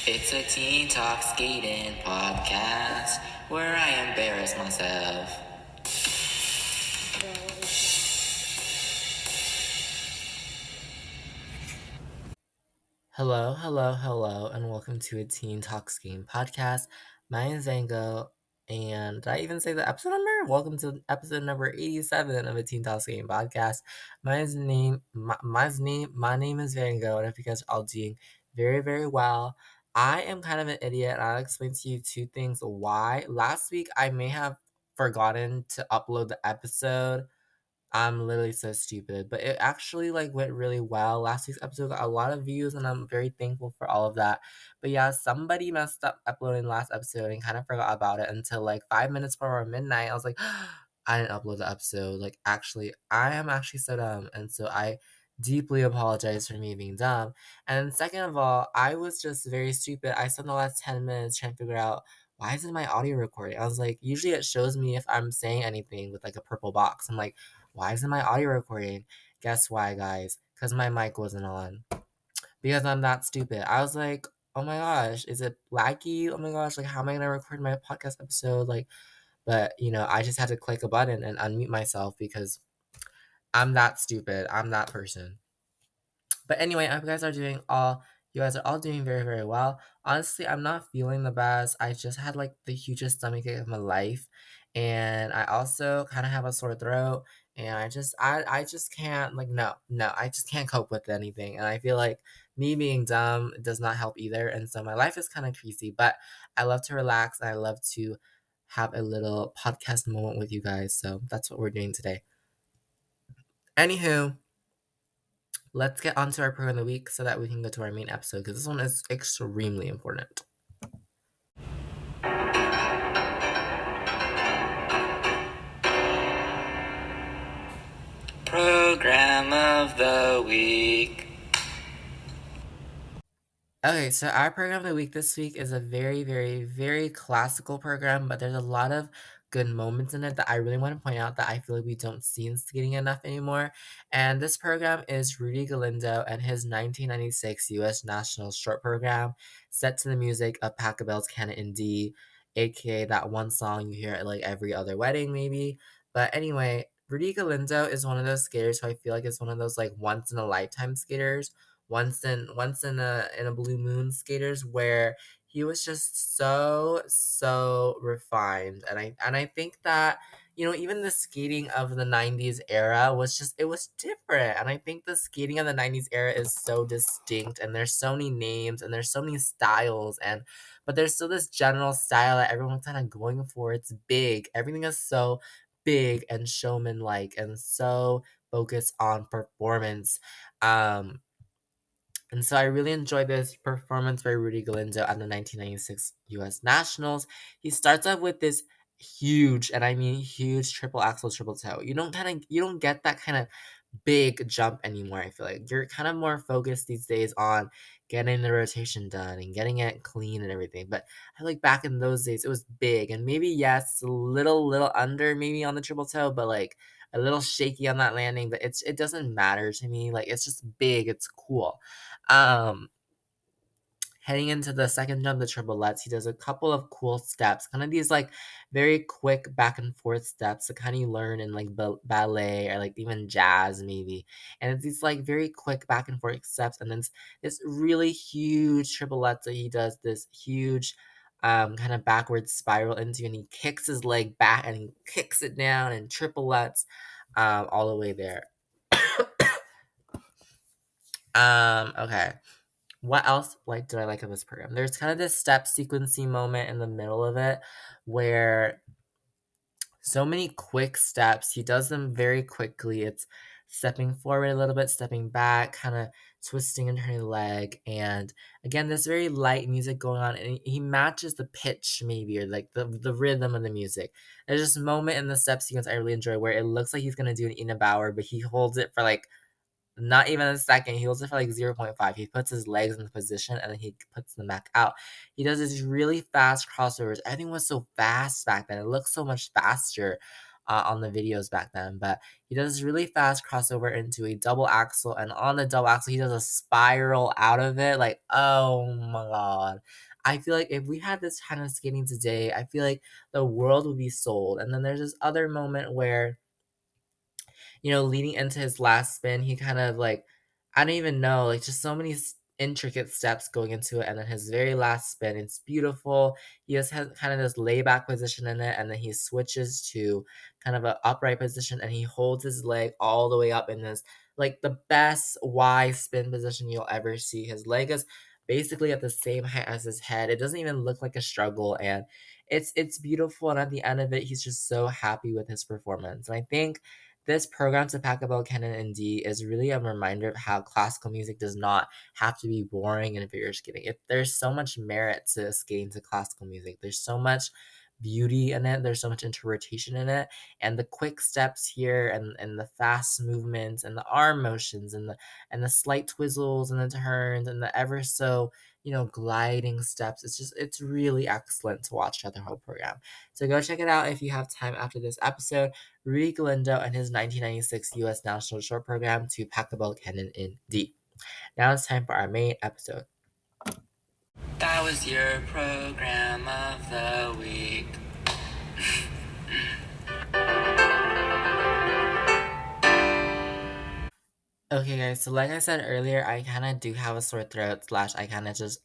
It's a Teen Talk Skating podcast where I embarrass myself. Hello, hello, hello, and welcome to a Teen Talk Skating podcast. My name is Zango, and did I even say the episode number? Welcome to episode number 87 of a Teen Talk Skating podcast. My name is Vango, and I hope you guys are all doing very, very well. I am kind of an idiot, and I'll explain to you two things why. Last week, I may have forgotten to upload the episode. I'm literally so stupid, but it actually went really well. Last week's episode got a lot of views, and I'm very thankful for all of that. But yeah, somebody messed up uploading last episode and kind of forgot about it until 5 minutes before midnight. I was like, I didn't upload the episode. Actually, I am actually so dumb, and so I deeply apologize for me being dumb. And second of all, I was just very stupid. I spent the last 10 minutes trying to figure out why isn't my audio recording. I was like, usually it shows me if I'm saying anything with a purple box. I'm like, why isn't my audio recording? Guess why, guys? Because my mic wasn't on. Because I'm that stupid. I was like, oh my gosh, is it laggy? Oh my gosh, how am I gonna record my podcast episode? But I just had to click a button and unmute myself because I'm that stupid. I'm that person. But anyway, I hope you guys are all doing very, very well. Honestly, I'm not feeling the best. I just had the hugest stomachache of my life. And I also kind of have a sore throat. And I just can't no, I just can't cope with anything. And I feel like me being dumb does not help either. And so my life is kind of crazy, but I love to relax and I love to have a little podcast moment with you guys. So that's what we're doing today. Anywho, let's get on to our program of the week so that we can go to our main episode because this one is extremely important. Program of the week. Okay, so our program of the week this week is a very, very, very classical program, but there's a lot of good moments in it that I really want to point out that I feel like we don't see in skating enough anymore. And this program is Rudy Galindo and his 1996 U.S. National Short Program, set to the music of Pachelbel's Canon in D, aka that one song you hear at every other wedding, maybe. But anyway, Rudy Galindo is one of those skaters who I feel like is one of those once in a lifetime skaters, once in a blue moon skaters, where he was just so refined. And I think that even the skating of the 90s era was just, it was different. And I think the skating of the 90s era is so distinct, and there's so many names and there's so many styles, and but there's still this general style that everyone's kind of going for. It's big, everything is so big and showman like and so focused on performance. And so I really enjoyed this performance by Rudy Galindo at the 1996 US Nationals. He starts off with this huge, and I mean huge, triple axel, triple toe. You don't get that kind of big jump anymore. I feel like you're kind of more focused these days on getting the rotation done and getting it clean and everything. But I feel like back in those days it was big, and maybe yes, a little under maybe on the triple toe, but a little shaky on that landing. But it doesn't matter to me. It's just big. It's cool. Um, Heading into the second jump, the triple lutz, he does a couple of cool steps, kind of these very quick back and forth steps that kind of you learn in ballet or even jazz maybe. And it's these very quick back and forth steps, and then this really huge triple lutz that he does this huge kind of backward spiral into, and he kicks his leg back and he kicks it down and triple lutz all the way there. Okay. What else did I like of this program? There's kind of this step sequencing moment in the middle of it where so many quick steps. He does them very quickly. It's stepping forward a little bit, stepping back, kind of twisting and turning the leg. And again, there's very light music going on, and he matches the pitch maybe, or the rhythm of the music. There's this moment in the step sequence I really enjoy where it looks like he's gonna do an Ina Bauer, but he holds it for not even a second. He holds it for 0.5. He puts his legs in the position and then he puts them back out. He does these really fast crossovers. Everything was so fast back then. It looks so much faster. on the videos back then. But he does this really fast crossover into a double axle, and on the double axle, he does a spiral out of it. Like, oh my god. I feel like if we had this kind of skating today, I feel like the world would be sold. And then there's this other moment where leading into his last spin, he kind of like, I don't even know, like just so many intricate steps going into it. And then his very last spin, it's beautiful. He just has kind of this layback position in it. And then he switches to kind of an upright position and he holds his leg all the way up in this, like the best Y spin position you'll ever see. His leg is basically at the same height as his head. It doesn't even look like a struggle. And it's beautiful. And at the end of it, he's just so happy with his performance. And I think this program to pack about Canon and D is really a reminder of how classical music does not have to be boring and figure skating. There's so much merit to skating to classical music. There's so much beauty in it. There's so much interpretation in it. And the quick steps here and the fast movements and the arm motions and the slight twizzles and the turns and the ever so gliding steps. It's really excellent to watch throughout the whole program. So go check it out if you have time after this episode. Rudy Galindo and his 1996 U.S. National Short Program to pack the ball cannon in D. Now it's time for our main episode. That was your program of the week. Okay, guys, so like I said earlier, I kind of do have a sore throat slash I kind of just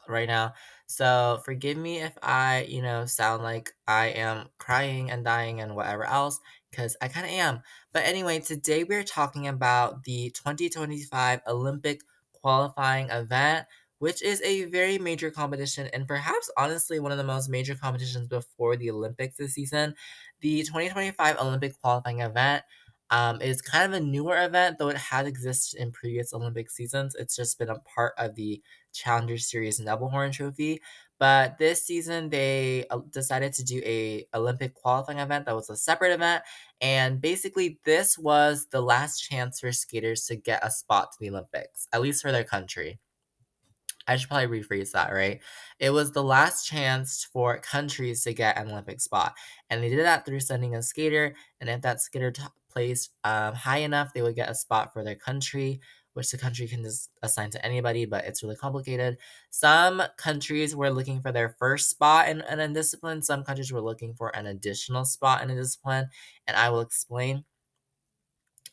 right now. So forgive me if I, sound like I am crying and dying and whatever else, because I kind of am. But anyway, today we're talking about the 2025 Olympic qualifying event, which is a very major competition and perhaps honestly one of the most major competitions before the Olympics this season. The 2025 Olympic qualifying event is kind of a newer event, though it has existed in previous Olympic seasons. It's just been a part of the Challenger Series Nebelhorn Trophy. But this season, they decided to do a Olympic qualifying event that was a separate event, and basically, this was the last chance for skaters to get a spot to the Olympics, at least for their country. I should probably rephrase that, right? It was the last chance for countries to get an Olympic spot. And they did that through sending a skater. And if that skater placed high enough, they would get a spot for their country, which the country can just assign to anybody, but it's really complicated. Some countries were looking for their first spot in a discipline. Some countries were looking for an additional spot in a discipline. And I will explain.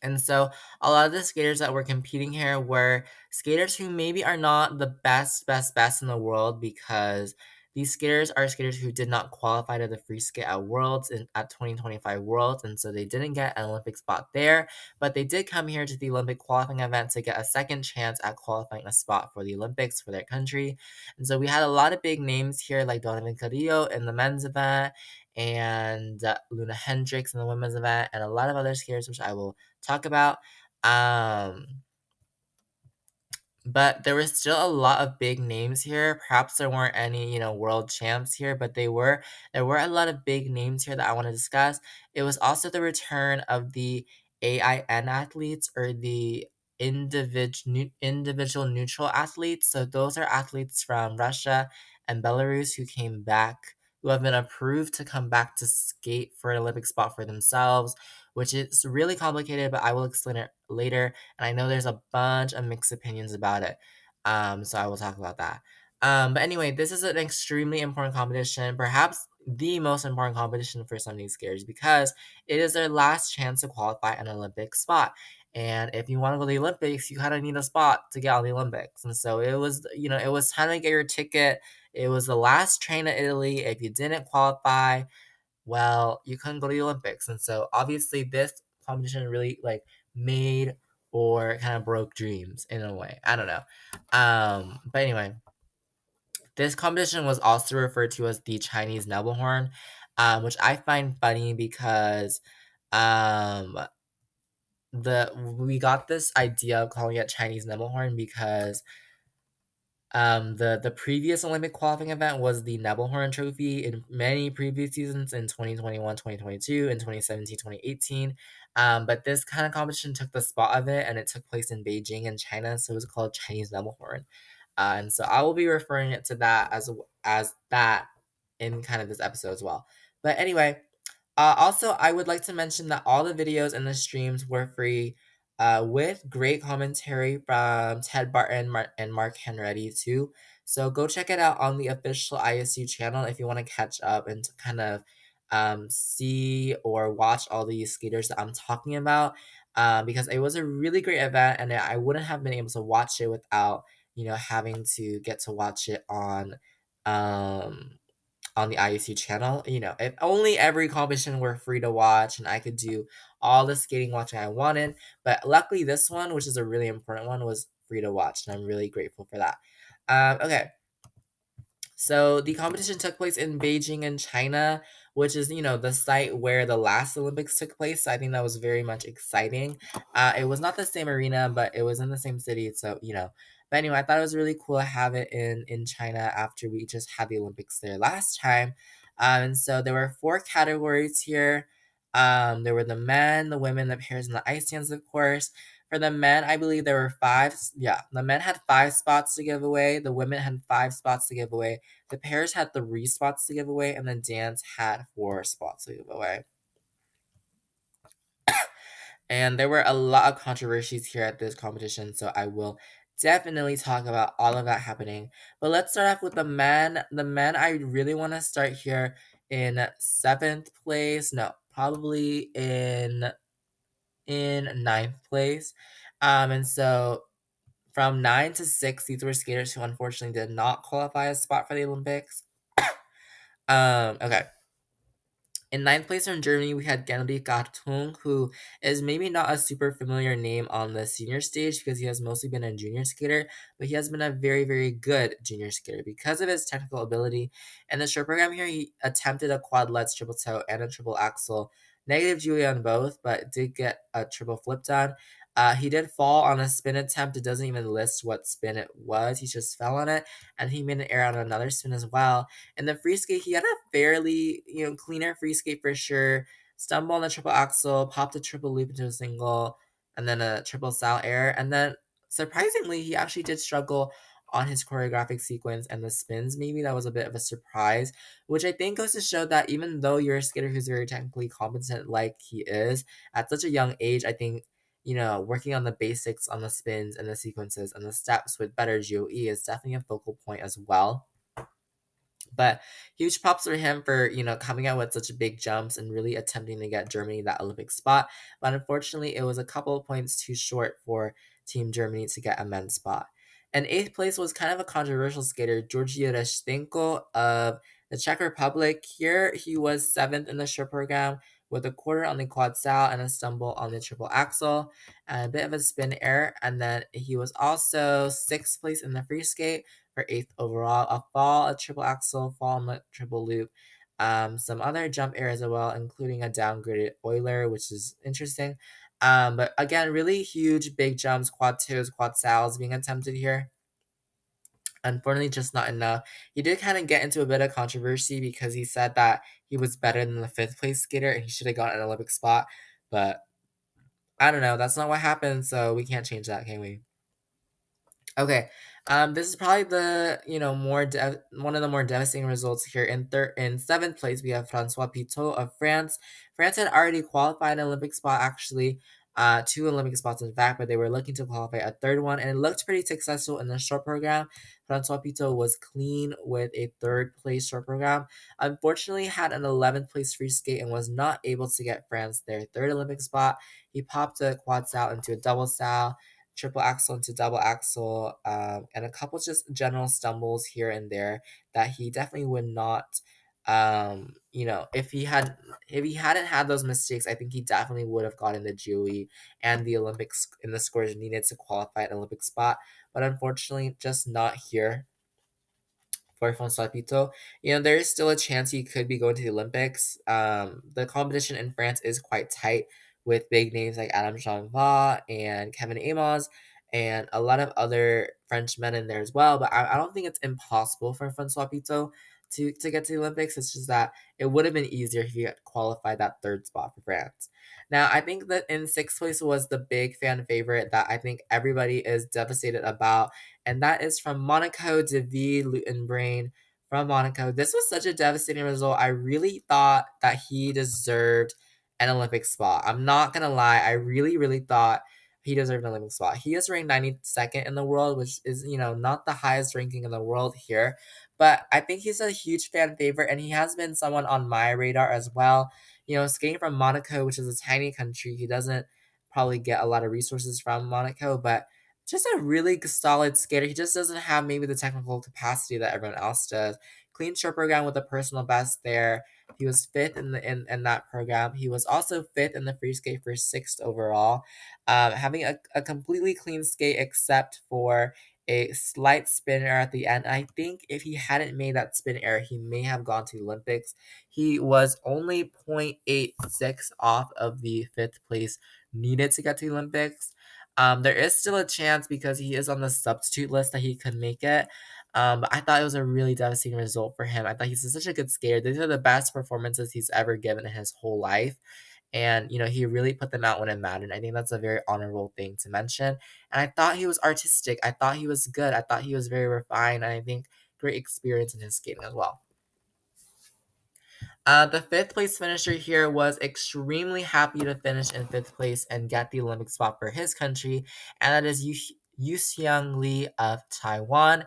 And so a lot of the skaters that were competing here were skaters who maybe are not the best in the world because these skaters are skaters who did not qualify to the free skate at Worlds and at 2025 Worlds, and so they didn't get an Olympic spot there, but they did come here to the Olympic qualifying event to get a second chance at qualifying a spot for the Olympics for their country. And so we had a lot of big names here like Donovan Carrillo in the men's event and Luna Hendricks in the women's event and a lot of other skaters which I will talk about. Um, but there was still a lot of big names here. Perhaps there weren't any, world champs here, but there were a lot of big names here that I want to discuss. It was also the return of the AIN athletes or the individual neutral athletes. So those are athletes from Russia and Belarus who came back, who have been approved to come back to skate for an Olympic spot for themselves, which is really complicated, but I will explain it later. And I know there's a bunch of mixed opinions about it. So I will talk about that. But anyway, this is an extremely important competition, perhaps the most important competition for some of these skaters because it is their last chance to qualify an Olympic spot. And if you want to go to the Olympics, you kind of need a spot to get on the Olympics. And so it was time to get your ticket. It was the last train to Italy. If you didn't qualify, well, you couldn't go to the Olympics. And so obviously this competition really like made or kind of broke dreams in a way. I don't know. But anyway, this competition was also referred to as the Chinese Nebelhorn, which I find funny because um we got this idea of calling it Chinese Nebelhorn because the previous Olympic qualifying event was the Nebelhorn Trophy in many previous seasons in 2021, 2022, and 2017, 2018. But this kind of competition took the spot of it, and it took place in Beijing in China, so it was called Chinese Nebelhorn. And so I will be referring it to that as that in kind of this episode as well. But anyway, Also, I would like to mention that all the videos and the streams were free, with great commentary from Ted Barton and Mark Henready too. So go check it out on the official ISU channel if you want to catch up and to kind of see or watch all these skaters that I'm talking about. Because it was a really great event, and I wouldn't have been able to watch it without having to get to watch it um on the IUC channel. If only every competition were free to watch and I could do all the skating watching I wanted. But luckily, this one, which is a really important one, was free to watch, and I'm really grateful for that. Okay, so the competition took place in Beijing in China, which is, the site where the last Olympics took place. So I think that was very much exciting. It was not the same arena, but it was in the same city. So, But anyway, I thought it was really cool to have it in China after we just had the Olympics there last time. And so there were four categories here. There were the men, the women, the pairs, and the ice dance, of course. For the men, I believe there were five. Yeah, the men had 5 spots to give away. The women had 5 spots to give away. The pairs had 3 spots to give away, and the dance had 4 spots to give away. And there were a lot of controversies here at this competition, so I will definitely talk about all of that happening. But let's start off with the men. The men, I really want to start here in seventh place. No, probably in ninth place. And so from 9 to 6, these were skaters who unfortunately did not qualify a spot for the Olympics. Okay. In ninth place from Germany, we had Gennady Gartung, who is maybe not a super familiar name on the senior stage because he has mostly been a junior skater, but he has been a very, very good junior skater because of his technical ability. In the short program here, he attempted a quad lutz triple toe and a triple axel. Negative GUE on both, but did get a triple flip done. He did fall on a spin attempt. It doesn't even list what spin it was. He just fell on it, and he made an error on another spin as well. In the free skate, he had a fairly, cleaner free skate for sure. Stumble on the triple axel, popped a triple loop into a single, and then a triple sal error. And then, surprisingly, he actually did struggle on his choreographic sequence and the spins. Maybe that was a bit of a surprise, which I think goes to show that even though you're a skater who's very technically competent like he is, at such a young age, I think working on the basics on the spins and the sequences and the steps with better GOE is definitely a focal point as well. But huge props for him for, coming out with such big jumps and really attempting to get Germany that Olympic spot. But unfortunately, it was a couple of points too short for Team Germany to get a men's spot. And eighth place was kind of a controversial skater, Georgi Reshtenko of the Czech Republic. Here, he was seventh in the short program with a quarter on the quad sal and a stumble on the triple axel and a bit of a spin error. And then he was also sixth place in the free skate for eighth overall. A fall, a triple axel, fall on the triple loop. Some other jump errors as well, including a downgraded Euler, which is interesting. But again, really huge, big jumps, quad twos, quad sals being attempted here. Unfortunately, just not enough. He did kind of get into a bit of controversy because he said that he was better than the fifth place skater and he should have gotten an Olympic spot. But I don't know. That's not what happened, so we can't change that, can we? Okay. This is probably the one of the more devastating results here. In seventh place, we have Francois Pitot of France. France had already qualified an Olympic spot, actually, 2 Olympic spots in fact, but they were looking to qualify a third one, and it looked pretty successful in the short program. Francois Pitot was clean with a third place short program. Unfortunately, had an 11th place free skate and was not able to get France their third Olympic spot. He popped a quad sal into a double sal, triple axel into double axel, and a couple just general stumbles here and there that he definitely would not. If he hadn't had those mistakes, I think he definitely would have gotten the GOE and the Olympics in the scores needed to qualify an Olympic spot. But unfortunately, just not here for Francois Pito. There is still a chance he could be going to the Olympics. The competition in France is quite tight with big names like Adam Jean-Va and Kevin Amos and a lot of other French men in there as well. But I don't think it's impossible for Francois Pito to get to the Olympics. It's just that it would have been easier if he had qualified that third spot for France. Now, I think that in sixth place was the big fan favorite that I think everybody is devastated about, and that is from Monaco de Vie Lutenbrain from Monaco. This was such a devastating result. I really thought that he deserved an Olympic spot. I'm not gonna lie. I really, really thought he deserved an Olympic spot. He is ranked 92nd in the world, which is, not the highest ranking in the world here. But I think he's a huge fan favorite, and he has been someone on my radar as well. Skating from Monaco, which is a tiny country, he doesn't probably get a lot of resources from Monaco, but just a really solid skater. He just doesn't have maybe the technical capacity that everyone else does. Clean short program with a personal best there. He was fifth in that program. He was also fifth in the free skate for sixth overall, having a completely clean skate except for a slight spin error at the end. I think if he hadn't made that spin error, he may have gone to the Olympics. He was only 0.86 off of the fifth place needed to get to the Olympics. There is still a chance because he is on the substitute list that he could make it. But I thought it was a really devastating result for him. I thought he's such a good skater. These are the best performances he's ever given in his whole life. And, he really put them out when it mattered. I think that's a very honorable thing to mention. And I thought he was artistic. I thought he was good. I thought he was very refined. And I think great experience in his skating as well. The fifth place finisher here was extremely happy to finish in fifth place and get the Olympic spot for his country, and that is Yu Lee of Taiwan.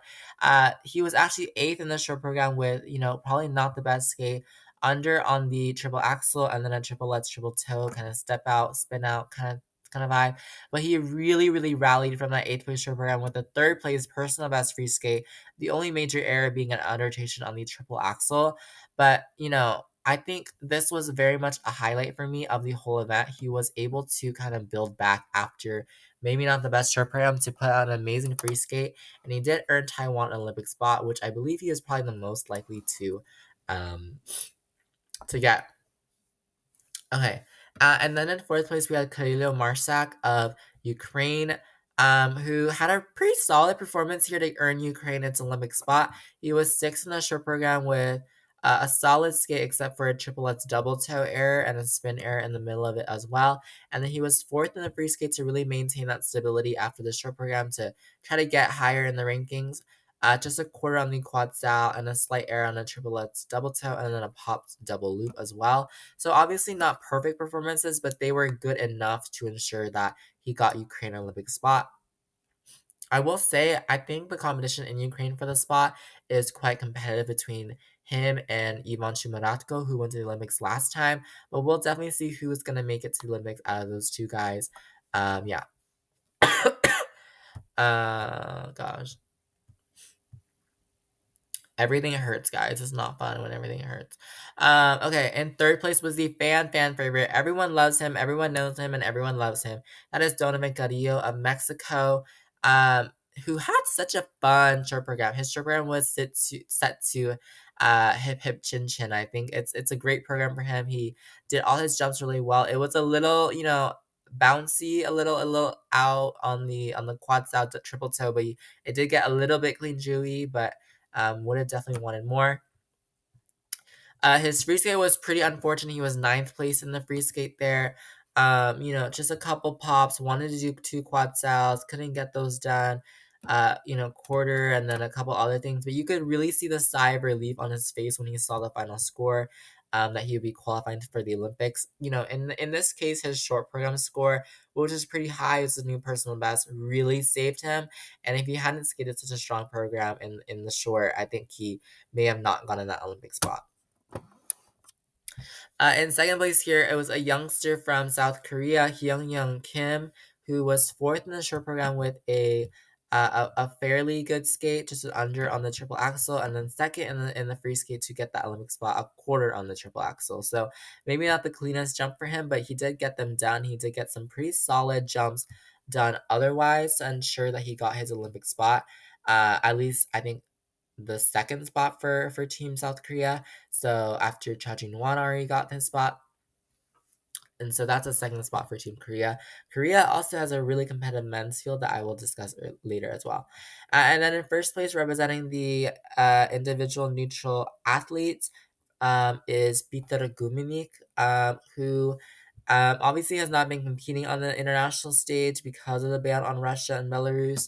He was actually eighth in the short program with, probably not the best skate, under on the triple axel and then a triple lutz triple toe, kind of step out, spin out, kind of vibe. But he really, really rallied from that eighth place short program with a third place personal best free skate. The only major error being an under-rotation on the triple axel. But, I think this was very much a highlight for me of the whole event. He was able to kind of build back after maybe not the best short program to put out an amazing free skate, and he did earn Taiwan an Olympic spot, which I believe he is probably the most likely um, to get. Okay. And then in fourth place, we had Kirill Marsak of Ukraine, who had a pretty solid performance here to earn Ukraine its Olympic spot. He was sixth in the short program with a solid skate, except for a triple Lutz double toe error and a spin error in the middle of it as well. And then he was fourth in the free skate to really maintain that stability after the short program to try to get higher in the rankings. Just a quarter on the quad style and a slight error on a triple Lutz double toe and then a popped double loop as well. So obviously not perfect performances, but they were good enough to ensure that he got Ukraine an Olympic spot. I will say I think the competition in Ukraine for the spot is quite competitive between him and Ivan Shumaratko, who went to the Olympics last time. But we'll definitely see who's gonna make it to the Olympics out of those two guys. Yeah. Gosh. Everything hurts, guys. It's not fun when everything hurts. Okay, in third place was the fan favorite. Everyone loves him, everyone knows him, and everyone loves him. That is Donovan Carrillo of Mexico, who had such a fun short program. His short program was set to Hip Hip Chin Chin. I think it's a great program for him. He did all his jumps really well. It was a little, bouncy, a little out on the quad out triple toe, but it did get a little bit clean Jewy, but would have definitely wanted more. His free skate was pretty unfortunate. He was ninth place in the free skate there. Just a couple pops. Wanted to do two quad sals, couldn't get those done. Quarter and then a couple other things, but you could really see the sigh of relief on his face when he saw the final score. That he would be qualifying for the Olympics. In this case, his short program score, which is pretty high, it's a new personal best, really saved him. And if he hadn't skated such a strong program in the short, I think he may have not gotten that Olympic spot. In second place here, it was a youngster from South Korea, Hyung Young Kim, who was fourth in the short program with a fairly good skate, just under on the triple axel, and then second in the free skate to get that Olympic spot, a quarter on the triple axel. So maybe not the cleanest jump for him, but he did get them done. He did get some pretty solid jumps done otherwise to ensure that he got his Olympic spot. At least I think the second spot for Team South Korea. So after Cha Jin-won already got his spot. And so that's a second spot for Team Korea. Korea also has a really competitive men's field that I will discuss later as well. And then in first place, representing the individual neutral athletes, is Peter Guminik, who Obviously has not been competing on the international stage because of the ban on Russia and Belarus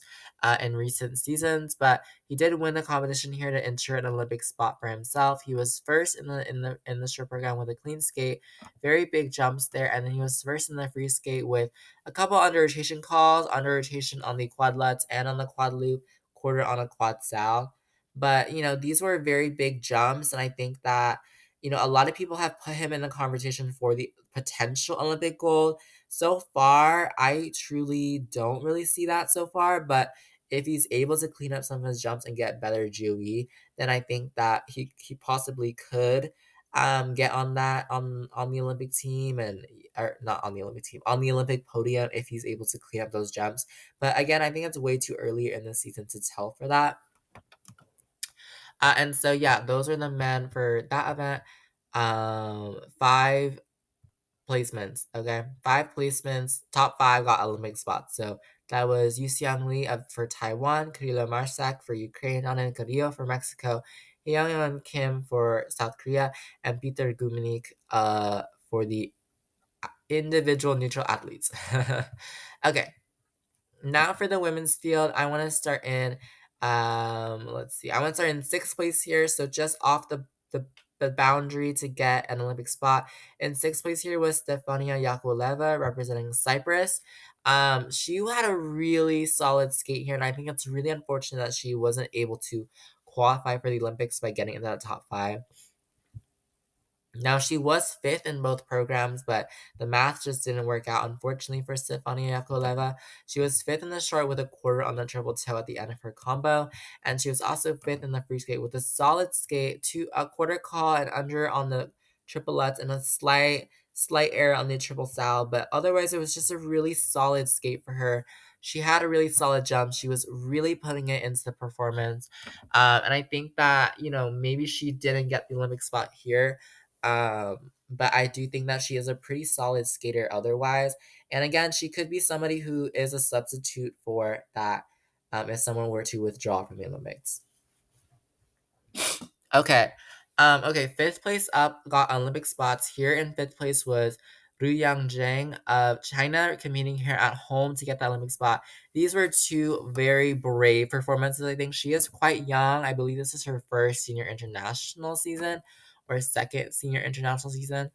in recent seasons, but he did win the competition here to ensure an Olympic spot for himself. He was first in the short program with a clean skate, very big jumps there, and then he was first in the free skate with a couple under rotation calls, under rotation on the quad lutz and on the quad loop, quarter on a quad sal. But these were very big jumps, and I think that a lot of people have put him in the conversation for the potential Olympic gold. So far, I truly don't really see that so far, but if he's able to clean up some of his jumps and get better GOE, then I think that he possibly could get on that on the Olympic team, and or not on the Olympic team, on the Olympic podium if he's able to clean up those jumps. But again, I think it's way too early in the season to tell for that. And so yeah, those are the men for that event. Five placements. Okay, five placements. Top five got Olympic spots. So that was Yu Xiang Li for Taiwan, Kirilo Marsak for Ukraine, Anna Carrillo for Mexico, Hyungwon Kim for South Korea, and Peter Gumenik for the individual neutral athletes. Okay, now for the women's field, I want to start in let's see. I want to start in sixth place here, so just off the boundary to get an Olympic spot. In sixth place here was Stefania Yakovleva representing Cyprus. She had a really solid skate here, and I think it's really unfortunate that she wasn't able to qualify for the Olympics by getting into that top five. Now, she was fifth in both programs, but the math just didn't work out, unfortunately, for Stefania Yakovleva. She was fifth in the short with a quarter on the triple toe at the end of her combo, and she was also fifth in the free skate with a solid skate, a quarter call and under on the triple lutz, and a slight error on the triple sal, but otherwise it was just a really solid skate for her. She had a really solid jump. She was really putting it into the performance. And I think that, maybe she didn't get the Olympic spot here, but I do think that she is a pretty solid skater otherwise. And again, she could be somebody who is a substitute for that if someone were to withdraw from the Olympics. Okay. Okay, fifth place up got Olympic spots. Here in fifth place was Ru Zhang of China competing here at home to get that Olympic spot. These were two very brave performances. I think she is quite young. I believe this is her first senior international season or second senior international season.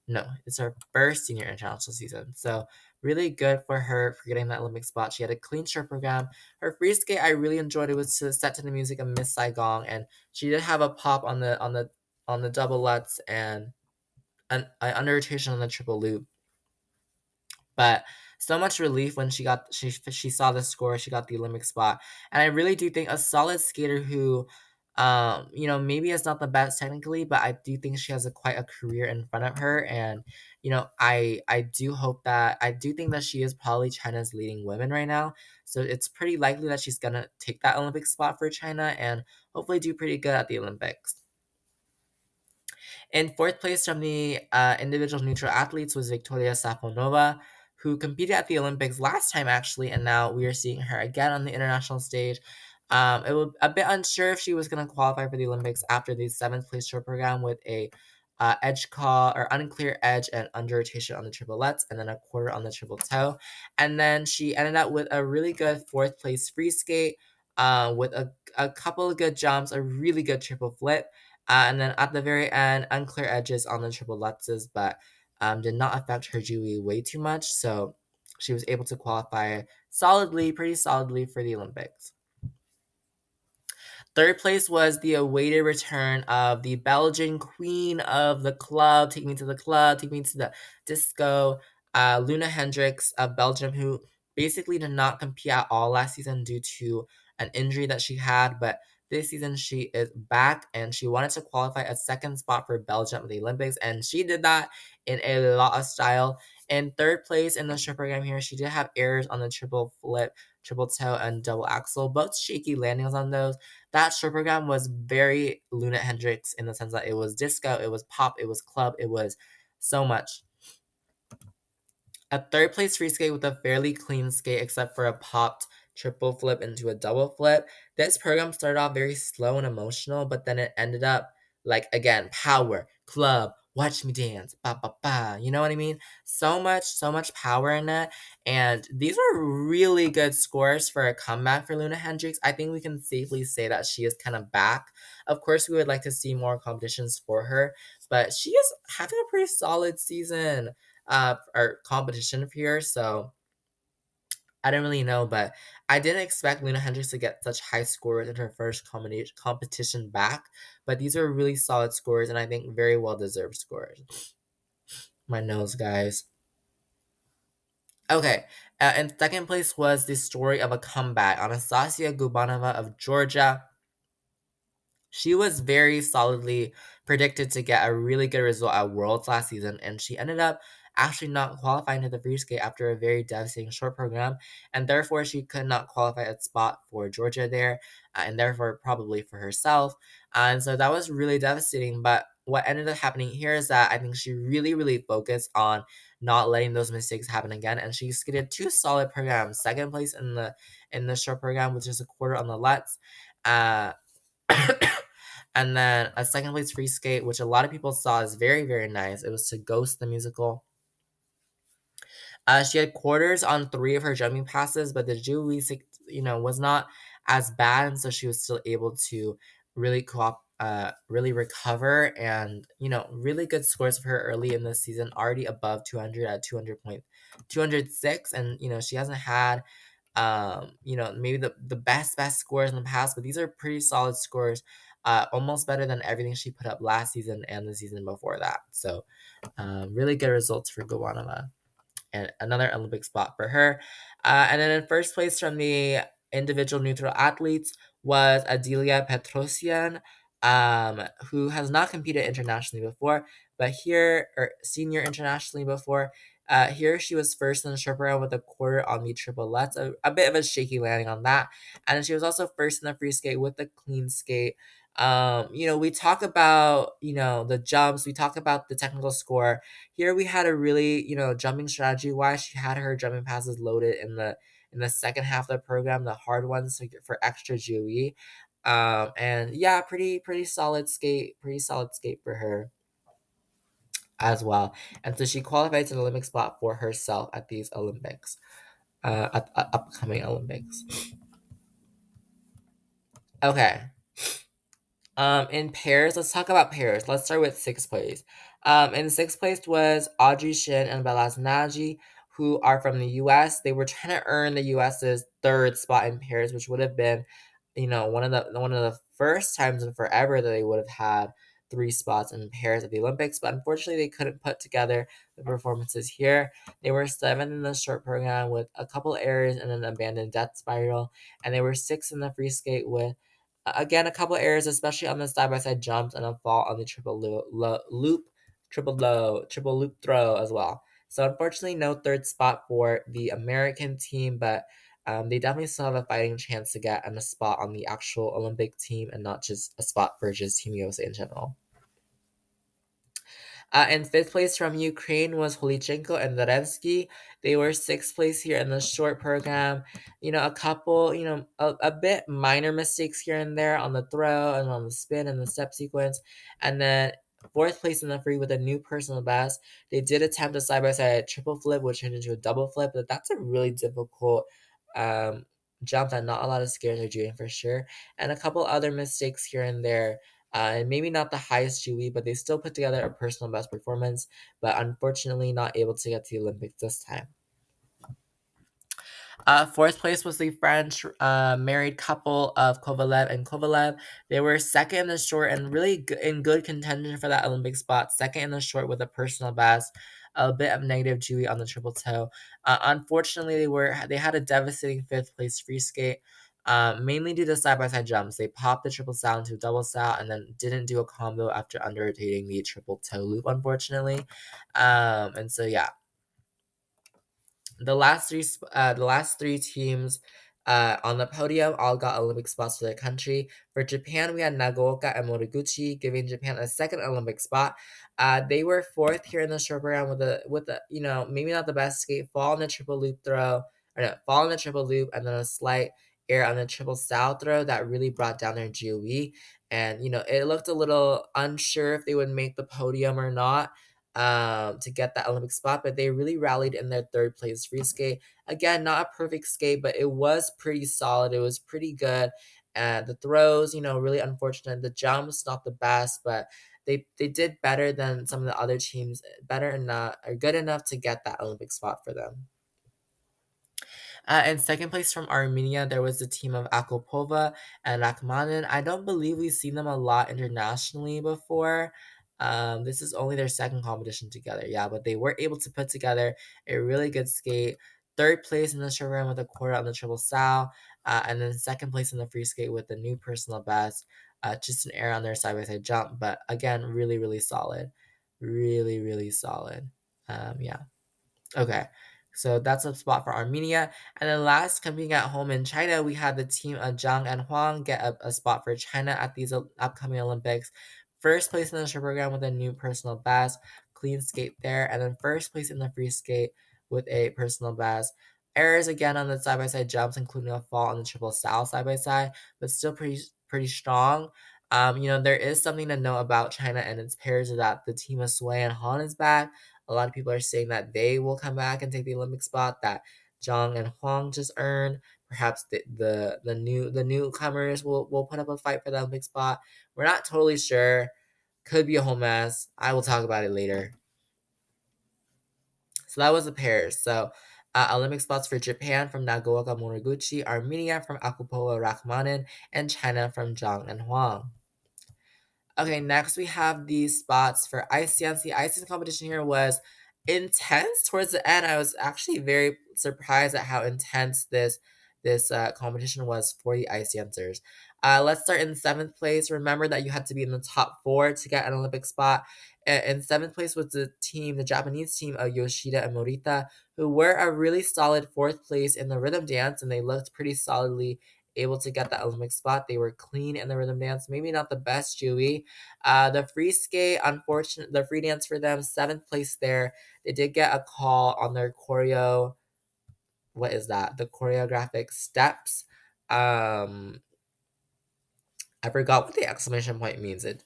No, it's her first senior international season. So really good for her for getting that Olympic spot. She had a clean short program. Her free skate I really enjoyed. It was set to the music of Miss Saigon, and she did have a pop on the double lutz and an under rotation on the triple loop. But so much relief when she saw the score, she got the Olympic spot. And I really do think a solid skater who maybe is not the best technically, but I do think she has quite a career in front of her. And, I do think that she is probably China's leading women right now. So it's pretty likely that she's gonna take that Olympic spot for China and hopefully do pretty good at the Olympics. In fourth place from the individual neutral athletes was Victoria Safonova, who competed at the Olympics last time actually, and now we are seeing her again on the international stage. It was a bit unsure if she was going to qualify for the Olympics after the seventh place short program with a edge call or unclear edge and under rotation on the triple lutz, and then a quarter on the triple toe. And then she ended up with a really good fourth place free skate with a couple of good jumps, a really good triple flip. And then at the very end, unclear edges on the triple lutzes, but did not affect her GUE way too much. So she was able to qualify pretty solidly for the Olympics. Third place was the awaited return of the Belgian queen of the club. Take me to the club, take me to the disco. Luna Hendricks of Belgium, who basically did not compete at all last season due to an injury that she had, but this season she is back and she wanted to qualify a second spot for Belgium at the Olympics, and she did that in a lot of style. In third place in the short program here, she did have errors on the triple flip, triple toe, and double axel, both shaky landings on those. That short program was very Luna Hendricks in the sense that it was disco, it was pop, it was club, it was so much. A third place free skate with a fairly clean skate except for a popped triple flip into a double flip. This program started off very slow and emotional, but then it ended up like again, power, club, watch me dance, ba ba ba. You know what I mean? So much power in it. And these are really good scores for a comeback for Luna Hendricks. I think we can safely say that she is kind of back. Of course, we would like to see more competitions for her, but she is having a pretty solid season or competition here. So I don't really know, but I didn't expect Luna Hendricks to get such high scores in her first competition back. But these are really solid scores, and I think very well deserved scores. My nose, guys. Okay, in second place was the story of a comeback. Anastasia Gubanova of Georgia. She was very solidly predicted to get a really good result at Worlds last season, and she ended up actually not qualifying to the free skate after a very devastating short program, and therefore she could not qualify a spot for Georgia there, and therefore probably for herself. And so that was really devastating. But what ended up happening here is that I think she really, really focused on not letting those mistakes happen again, and she skated two solid programs, second place in the short program, which is a quarter on the Lets. Uh, and then a second place free skate, which a lot of people saw is very, very nice. It was to Ghost the Musical. She had quarters on three of her jumping passes, but the Julie, was not as bad, and so she was still able to really really recover, and really good scores for her early in the season, already above 200 at 206, and she hasn't had maybe the best scores in the past, but these are pretty solid scores, almost better than everything she put up last season and the season before that. So, really good results for Gawanama, and another Olympic spot for her. And then in first place from the individual neutral athletes was Adelia Petrosian, who has not competed internationally before, but here, or senior internationally before. Here she was first in the short round with a quarter on the triple lutz, a bit of a shaky landing on that. And then she was also first in the free skate with the clean skate. We talk about, the jumps, we talk about the technical score. Here we had a really, jumping strategy wise, she had her jumping passes loaded in the second half of the program, the hard ones for extra GOE. And yeah, pretty solid skate for her as well. And so she qualified to the Olympic spot for herself at these Olympics, at upcoming Olympics. Okay. In pairs, let's talk about pairs. Let's start with sixth place. In sixth place was Audrey Shin and Balaz Naji, who are from the U.S. They were trying to earn the U.S.'s third spot in pairs, which would have been, one of the first times in forever that they would have had three spots in pairs at the Olympics. But unfortunately, they couldn't put together the performances here. They were seventh in the short program with a couple errors and an abandoned death spiral, and they were sixth in the free skate with again, a couple errors, especially on the side by side jumps and a fall on the triple loop throw as well. So unfortunately, no third spot for the American team, but they definitely still have a fighting chance to get a spot on the actual Olympic team and not just a spot for just Team USA in general. In fifth place from Ukraine was Holichenko and Zarevsky. They were sixth place here in the short program. A couple, a bit minor mistakes here and there on the throw and on the spin and the step sequence. And then fourth place in the free with a new personal best. They did attempt a side by side triple flip, which turned into a double flip, but that's a really difficult jump that not a lot of skiers are doing for sure. And a couple other mistakes here and there, and maybe not the highest GUE, but they still put together a personal best performance, but unfortunately not able to get to the Olympics this time. Fourth place was the French married couple of Kovalev and Kovalev. They were second in the short and really in good contention for that Olympic spot. Second in the short with a personal best, a bit of negative GUE on the triple toe. Unfortunately, they had a devastating fifth place free skate. Mainly due to side by side jumps. They popped the triple sow into a double sow and then didn't do a combo after under rotating the triple toe loop, unfortunately. And so yeah, the last three teams on the podium all got Olympic spots for their country. For Japan, we had Nagaoka and Moriguchi, giving Japan a second Olympic spot. They were fourth here in the short program with a maybe not the best skate, fall in the triple loop throw, or no, fall in the triple loop, and then a slight air on the triple sow throw that really brought down their GOE. And, it looked a little unsure if they would make the podium or not to get that Olympic spot, but they really rallied in their third place free skate. Again, not a perfect skate, but it was pretty solid. It was pretty good. And the throws, really unfortunate. The jumps, not the best, but they did better than some of the other teams, better enough or good enough to get that Olympic spot for them. In second place from Armenia, there was the team of Akopova and Rachmanin. I don't believe we've seen them a lot internationally before. This is only their second competition together, yeah, but they were able to put together a really good skate. Third place in the short run with a quarter on the triple sow, and then second place in the free skate with the new personal best, just an air on their side by side jump. But again, really, really solid, really, really solid. Yeah. Okay. So that's a spot for Armenia. And then last, coming at home in China, we had the team of Zhang and Huang get a spot for China at these upcoming Olympics. First place in the short program with a new personal best, clean skate there, and then first place in the free skate with a personal best. Errors again on the side by side jumps, including a fall on the triple sow side by side, but still pretty strong. There is something to know about China and its pairs is that the team of Sui and Han is back. A lot of people are saying that they will come back and take the Olympic spot that Zhang and Huang just earned. Perhaps the newcomers will put up a fight for the Olympic spot. We're not totally sure. Could be a whole mess. I will talk about it later. So that was the pairs. So Olympic spots for Japan from Nagaoka Moriguchi, Armenia from Akupoa Rachmanin, and China from Zhang and Huang. Okay, next we have these spots for ice dance. The ice dance competition here was intense towards the end. I was actually very surprised at how intense this competition was for the ice dancers. Let's start in seventh place. Remember that you had to be in the top four to get an Olympic spot. In seventh place was the Japanese team of Yoshida and Morita, who were a really solid fourth place in the rhythm dance, and they looked pretty solidly able to get that Olympic spot. They were clean in the rhythm dance, maybe not the best, Jewy. The free skate, unfortunate, the free dance for them, seventh place there. They did get a call on their choreo. What is that? The choreographic steps. I forgot what the exclamation point means. It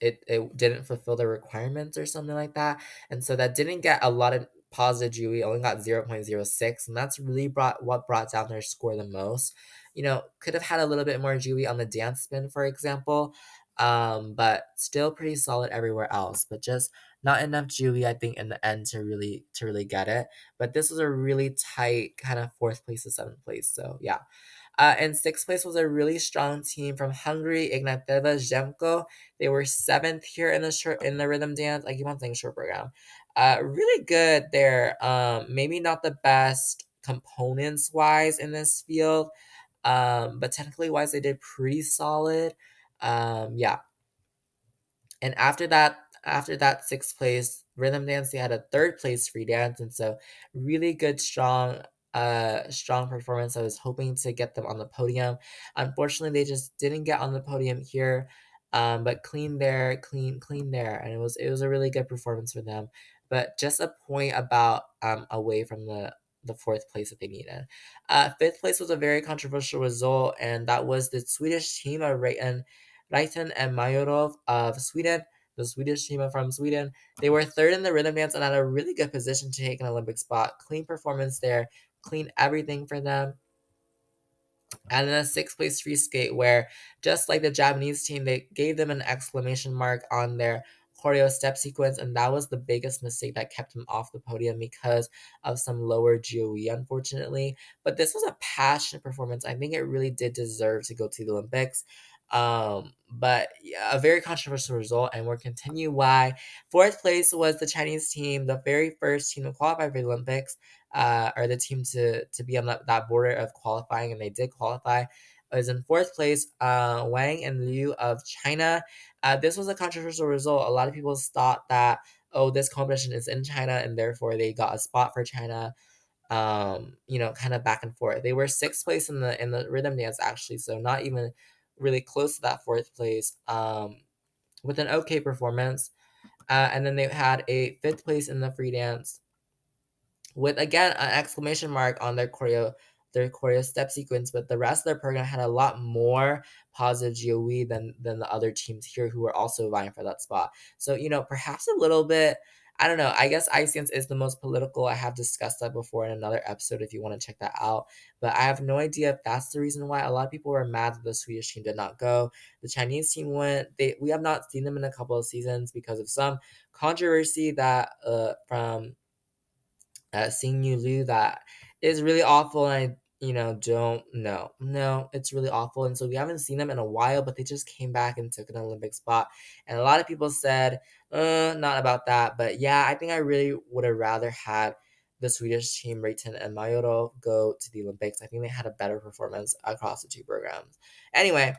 didn't fulfill the requirements or something like that. And so that didn't get a lot of positive GUE, only got 0.06. And that's really what brought down their score the most. Could have had a little bit more GUE on the dance spin, for example. But still pretty solid everywhere else. But just not enough GUE, I think, in the end to really get it. But this was a really tight kind of fourth place to seventh place. So yeah. In sixth place was a really strong team from Hungary, Ignateva Zemko. They were seventh here in the rhythm dance. I keep on saying short program. Really good there. Maybe not the best components wise in this field, but technically wise they did pretty solid. Yeah, and after that sixth place rhythm dance, they had a third place free dance, and so really good, strong performance. I was hoping to get them on the podium. Unfortunately, they just didn't get on the podium here. But clean there, clean there, and it was a really good performance for them. But just a point about away from the fourth place that they needed. Fifth place was a very controversial result, and that was the Swedish team of Raiten and Majorov of Sweden, the Swedish team from Sweden. They were third in the rhythm dance and had a really good position to take an Olympic spot. Clean performance there, clean everything for them. And then a sixth place free skate where, just like the Japanese team, they gave them an exclamation mark on their choreo step sequence, and that was the biggest mistake that kept them off the podium because of some lower GOE, unfortunately. But this was a passionate performance. I think it really did deserve to go to the Olympics. But yeah, a very controversial result, and we'll continue why. Fourth place was the Chinese team, the very first team to qualify for the Olympics, or the team to be on that border of qualifying, and they did qualify. Was in fourth place, Wang and Liu of China. This was a controversial result. A lot of people thought that, oh, this competition is in China, and therefore they got a spot for China. Kind of back and forth. They were sixth place in the rhythm dance actually, so not even really close to that fourth place. With an okay performance, and then they had a fifth place in the free dance with again an exclamation mark on their choreo their choreo step sequence, but the rest of their program had a lot more positive GOE than the other teams here who were also vying for that spot. So, perhaps a little bit. I don't know. I guess Ice Dance is the most political. I have discussed that before in another episode if you want to check that out. But I have no idea if that's the reason why a lot of people were mad that the Swedish team did not go. The Chinese team went. We have not seen them in a couple of seasons because of some controversy that from Sing Yu Liu that is really awful, and I don't know. No, it's really awful, and so we haven't seen them in a while, but they just came back and took an Olympic spot, and a lot of people said, not about that, but yeah, I think I really would have rather had the Swedish team, Reitan and Mayoro, go to the Olympics. I think they had a better performance across the two programs. Anyway,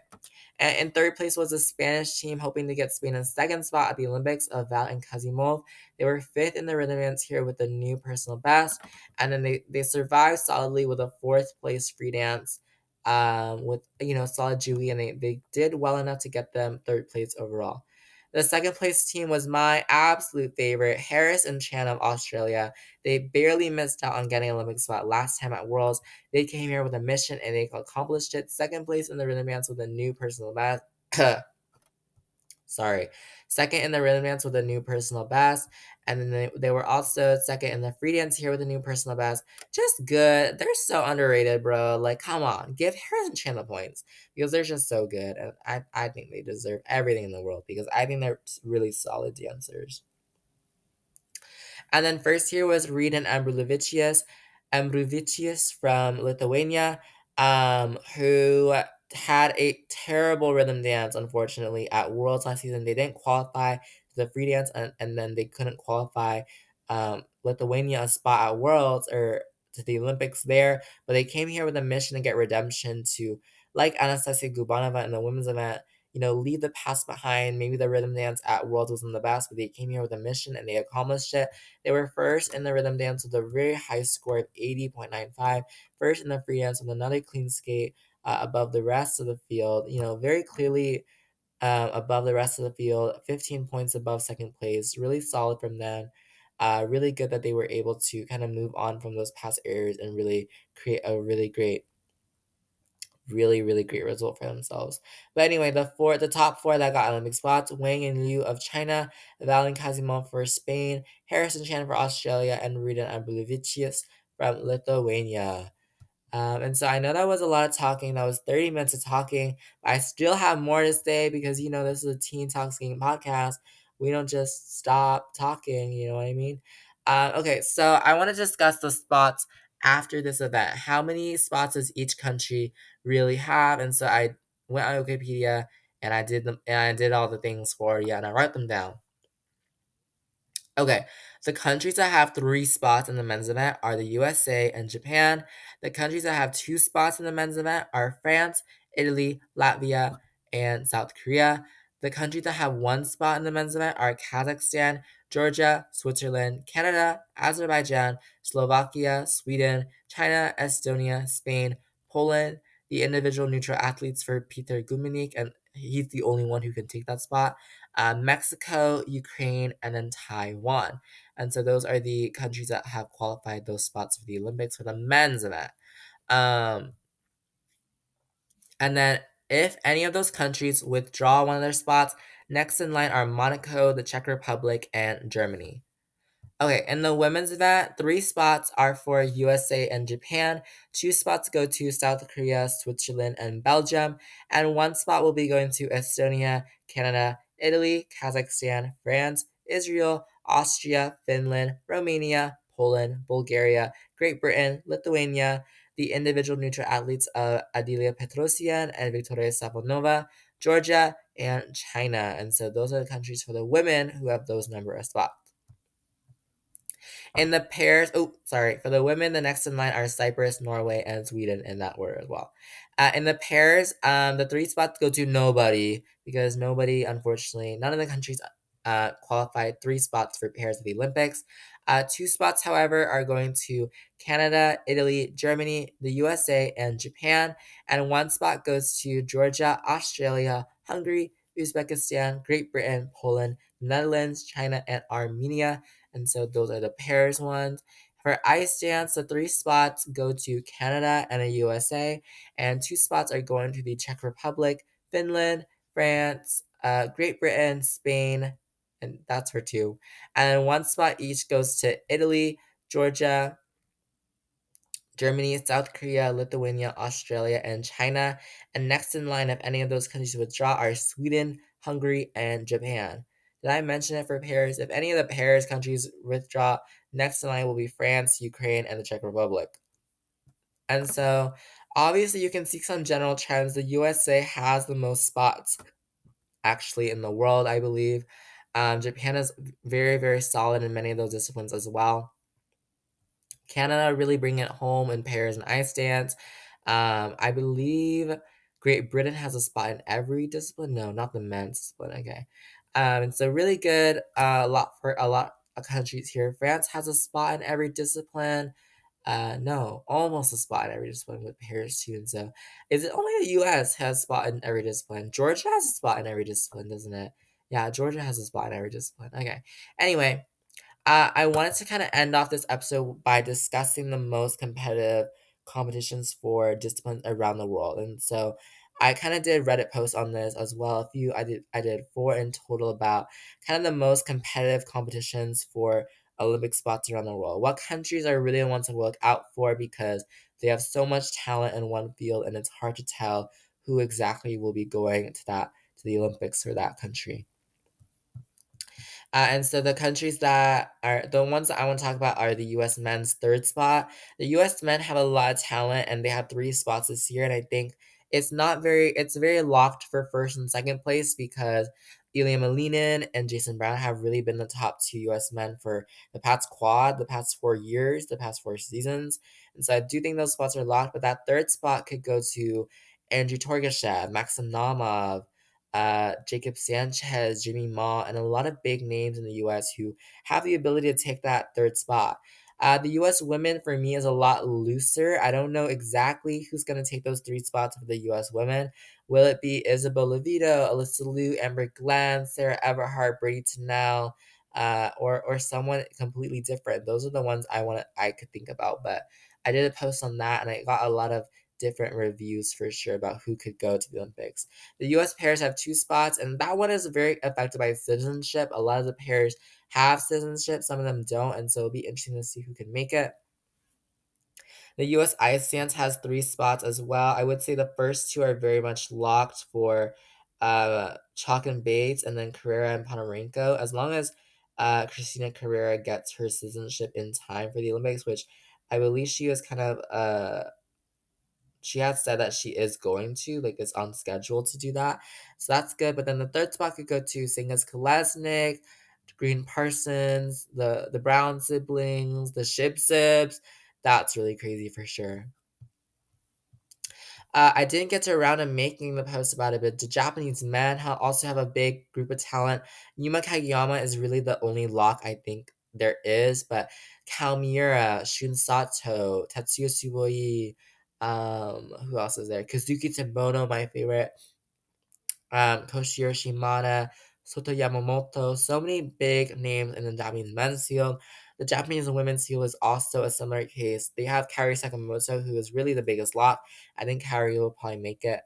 and in third place was the Spanish team, hoping to get Spain in second spot at the Olympics of Val and Kazimov. They were fifth in the rhythm dance here with a new personal best. And then they survived solidly with a fourth place free dance with, solid Dewey. And they did well enough to get them third place overall. The second place team was my absolute favorite, Harris and Chan of Australia. They barely missed out on getting an Olympic spot last time at Worlds. They came here with a mission and they accomplished it. Second place in the rhythm dance with a new personal best. Sorry. Second in the rhythm dance with a new personal best. And then they were also second in the free dance here with a new personal best. Just good. They're so underrated, bro. Like, come on. Give Harris and Chan the points because they're just so good. And I think they deserve everything in the world because I think they're really solid dancers. And then first here was Reed and Ambruvicius from Lithuania, who had a terrible rhythm dance, unfortunately, at Worlds last season. They didn't qualify to the free dance, and then they couldn't qualify Lithuania a spot at Worlds or to the Olympics there. But they came here with a mission to get redemption to, like Anastasia Gubanova in the women's event, leave the past behind. Maybe the rhythm dance at Worlds wasn't the best, but they came here with a mission and they accomplished it. They were first in the rhythm dance with a very high score of 80.95, first in the free dance with another clean skate above the rest of the field, very clearly above the rest of the field, 15 points above second place, really solid from them. Really good that they were able to kind of move on from those past errors and really create a really great result for themselves. But anyway, the top four that got Olympic spots: Wang and Liu of China, Valin Kazimov for Spain, Harrison Chan for Australia, and Rudan Abulevicius from Lithuania. And so I know that was a lot of talking. That was 30 minutes of talking. But I still have more to say because, this is a Teen Talk Skiing podcast. We don't just stop talking, you know what I mean? Okay, so I want to discuss the spots after this event. How many spots does each country really have? And so I went on Wikipedia and I did them and I did all the things for you and I wrote them down. Okay, the countries that have three spots in the men's event are the USA and Japan. The countries that have two spots in the men's event are France, Italy, Latvia, and South Korea. The countries that have one spot in the men's event are Kazakhstan, Georgia, Switzerland, Canada, Azerbaijan, Slovakia, Sweden, China, Estonia, Spain, Poland. The individual neutral athletes for Peter Gumenik, and he's the only one who can take that spot. Mexico, Ukraine, and then Taiwan. And so those are the countries that have qualified those spots for the Olympics for the men's event. Um, and then if any of those countries withdraw one of their spots, next in line are Monaco, the Czech Republic, and Germany. Okay, in the women's event, three spots are for USA and Japan, two spots go to South Korea, Switzerland, and Belgium, and one spot will be going to Estonia, Canada, Italy, Kazakhstan, France, Israel, Austria, Finland, Romania, Poland, Bulgaria, Great Britain, Lithuania, the individual neutral athletes of Adilia Petrosian and Victoria Safonova, Georgia, and China. And so those are the countries for the women who have those number of spots. In the pairs, for the women, the next in line are Cyprus, Norway, and Sweden in that order as well. In the pairs, the three spots go to nobody because nobody, unfortunately, none of the countries qualified three spots for pairs at the Olympics. Two spots, however, are going to Canada, Italy, Germany, the USA, and Japan. And one spot goes to Georgia, Australia, Hungary, Uzbekistan, Great Britain, Poland, Netherlands, China, and Armenia. And so those are the pairs ones. For ice dance, the 3 spots go to Canada and the USA, and 2 spots are going to the Czech Republic, Finland, France, Great Britain, Spain, and that's for 2. And then 1 spot each goes to Italy, Georgia, Germany, South Korea, Lithuania, Australia, and China. And next in line, if any of those countries withdraw, are Sweden, Hungary, and Japan. Did I mention it for pairs? If any of the pairs countries withdraw, next in line will be France, Ukraine, and the Czech Republic. And so, obviously, you can see some general trends. The USA has the most spots actually in the world, I believe. Japan is very, very solid in many of those disciplines as well. Canada really bring it home in pairs and ice dance. I believe Great Britain has a spot in every discipline. No, not the men's discipline. Okay, and so really good. A lot of countries here. France has a spot in every discipline. No, almost a spot in every discipline with pairs too. And so, is it only the U.S. has a spot in every discipline? Georgia has a spot in every discipline, doesn't it? Yeah, Georgia has a spot in every discipline. Okay. Anyway, I wanted to kind of end off this episode by discussing the most competitive competitions for disciplines around the world. And so I kind of did Reddit posts on this as well. A few I did 4 in total about kind of the most competitive competitions for Olympic spots around the world. What countries are really the ones to look out for because they have so much talent in one field and it's hard to tell who exactly will be going to the Olympics for that country. And so the countries that are the ones that I want to talk about are the U.S. men's 3rd spot. The U.S. men have a lot of talent, and they have 3 spots this year. And I think it's very locked for first and second place because Ilya Malinin and Jason Brown have really been the top 2 U.S. men for the past 4 years, the past 4 seasons. And so I do think those spots are locked. But that 3rd spot could go to Andrew Torgashev, Maxim Namov, Jacob Sanchez, Jimmy Ma, and a lot of big names in the U.S. who have the ability to take that 3rd spot. The U.S. women, for me, is a lot looser. I don't know exactly who's going to take those 3 spots for the U.S. women. Will it be Isabel Levito, Alyssa Liu, Amber Glenn, Sarah Everhart, Brady Tennell, or someone completely different? Those are the ones I could think about. But I did a post on that, and I got a lot of different reviews for sure about who could go to the Olympics. The US pairs have 2 spots, and that one is very affected by citizenship. A lot of the pairs have citizenship, some of them don't, and so it'll be interesting to see who can make it. The US ice dance has 3 spots as well. I would say the first 2 are very much locked for Chalk and Bates, and then Carrera and Ponomarenko. As long as Christina Carrera gets her citizenship in time for the Olympics, which I believe she has said that she is going to, like, is on schedule to do that. So that's good. But then the 3rd spot could go to Singas Kolesnik, Green Parsons, the Brown siblings, the Shib Sibs. That's really crazy for sure. I didn't get to around to making the post about it, but the Japanese men also have a big group of talent. Yuma Kageyama is really the only lock I think there is, but Kalmira, Shun Sato, Tetsuya Suboi, who else is there? Kazuki Tsubono, my favorite, Toshiro Shimada, Soto Yamamoto, so many big names in the Japanese men's field. The Japanese women's field is also a similar case. They have Kaori Sakamoto, who is really the biggest lock. I think Kaori will probably make it.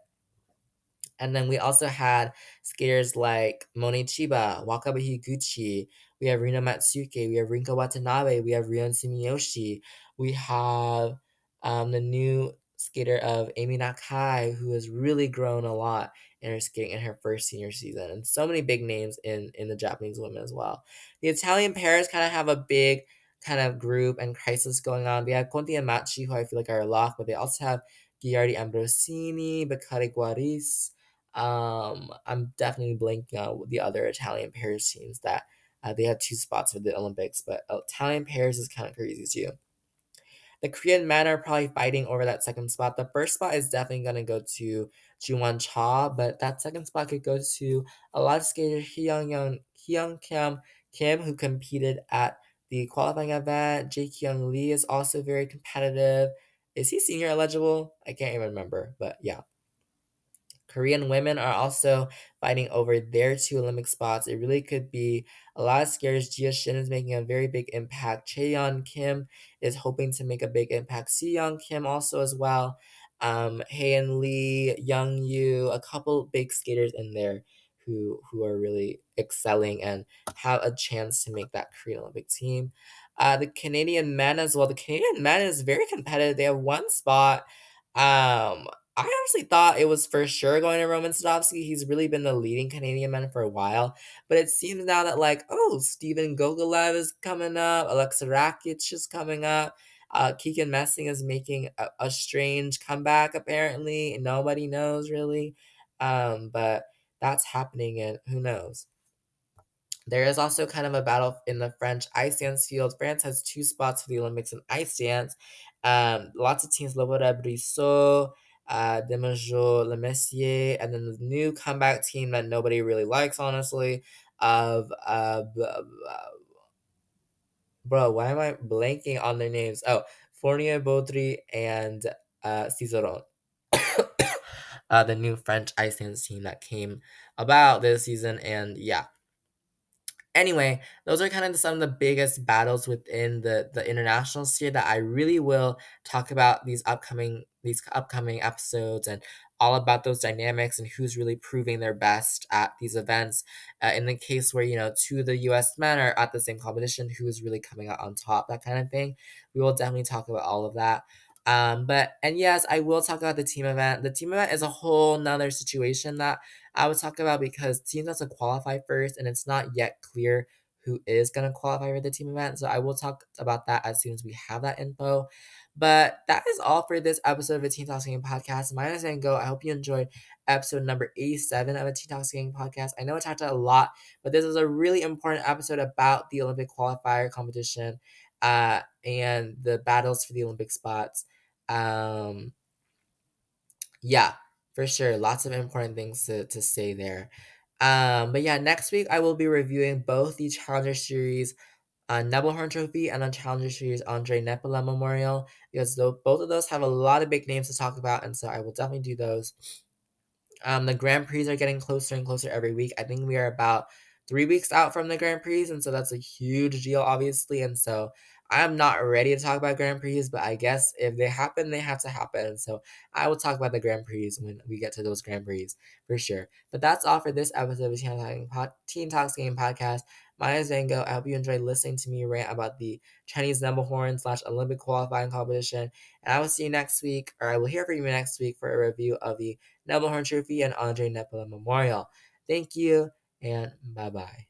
And then we also had skaters like Mone Chiba, Wakabe Higuchi. We have Rina Matsuke. We have Rinko Watanabe. We have Rion Sumiyoshi. We have the new skater of Amy Nakai, who has really grown a lot in her skating in her first senior season. And so many big names in the Japanese women as well. The Italian pairs kind of have a big kind of group and crisis going on. They have Conti and Machi, who I feel like are a lock, but they also have Ghiardi Ambrosini, Beccari Guaris. I'm definitely blanking on the other Italian pairs teams that they have 2 spots for the Olympics, but Italian pairs is kind of crazy too. The Korean men are probably fighting over that 2nd spot. The 1st spot is definitely going to go to Jungwon Cha, but that 2nd spot could go to a lot of skaters, Hyung Kim, who competed at the qualifying event. Jae Kyung Lee is also very competitive. Is he senior eligible? I can't even remember, but yeah. Korean women are also fighting over their two Olympic spots. It really could be a lot of scares. Jia Shin is making a very big impact. Chaeyeon Kim is hoping to make a big impact. Seyoung Kim also as well. Haein Lee, Young Yu, a couple big skaters in there who are really excelling and have a chance to make that Korean Olympic team. The Canadian men as well. The Canadian men is very competitive. They have one spot. I honestly thought it was for sure going to Roman Sadovsky. He's really been the leading Canadian man for a while. But it seems now that, like, oh, Steven Gogolev is coming up, Alexa Rakic is coming up. Keegan Messing is making a strange comeback, apparently. Nobody knows really. But that's happening, and who knows? There is also kind of a battle in the French ice dance field. France has two spots for the Olympics in ice dance. Lots of teams, Loboda Brissot, Demangeau, Le Messier, and then the new comeback team that nobody really likes, honestly, of, bro, why am I blanking on their names? Oh, Fournier, Baudry, and Cizeron. The new French ice dance team that came about this season, and yeah. Anyway, those are kind of some of the biggest battles within the international sphere that I really will talk about these upcoming episodes, and all about those dynamics and who's really proving their best at these events. In the case where two of the U.S. men are at the same competition, who is really coming out on top, that kind of thing. We will definitely talk about all of that. And yes, I will talk about the team event. The team event is a whole nother situation that I would talk about, because teams have to qualify first, and it's not yet clear who is going to qualify for the team event. So I will talk about that as soon as we have that info. But that is all for this episode of the Teen Talk Skating Podcast. My name is Van Gogh. I hope you enjoyed episode number 87 of the Teen Talk Skating Podcast. I know I talked a lot, but this is a really important episode about the Olympic qualifier competition, and the battles for the Olympic spots. Um, yeah, for sure. Lots of important things to say there. But yeah, next week I will be reviewing both the Challenger Series Nebelhorn Trophy and the Challenger Series Andre Nepela Memorial, because both of those have a lot of big names to talk about, and so I will definitely do those. The Grand Prix are getting closer and closer every week. I think we are about 3 weeks out from the Grand Prix, and so that's a huge deal, obviously. And so I'm not ready to talk about Grand Prix, but I guess if they happen, they have to happen. And so I will talk about the Grand Prix when we get to those Grand Prix for sure. But that's all for this episode of the Teen Talks Game Podcast. My name is Zango. I hope you enjoyed listening to me rant about the Chinese Nebelhorn / Olympic qualifying competition. And I will see you next week, or I will hear from you next week for a review of the Nebelhorn Trophy and Andre Nepela Memorial. Thank you, and bye bye.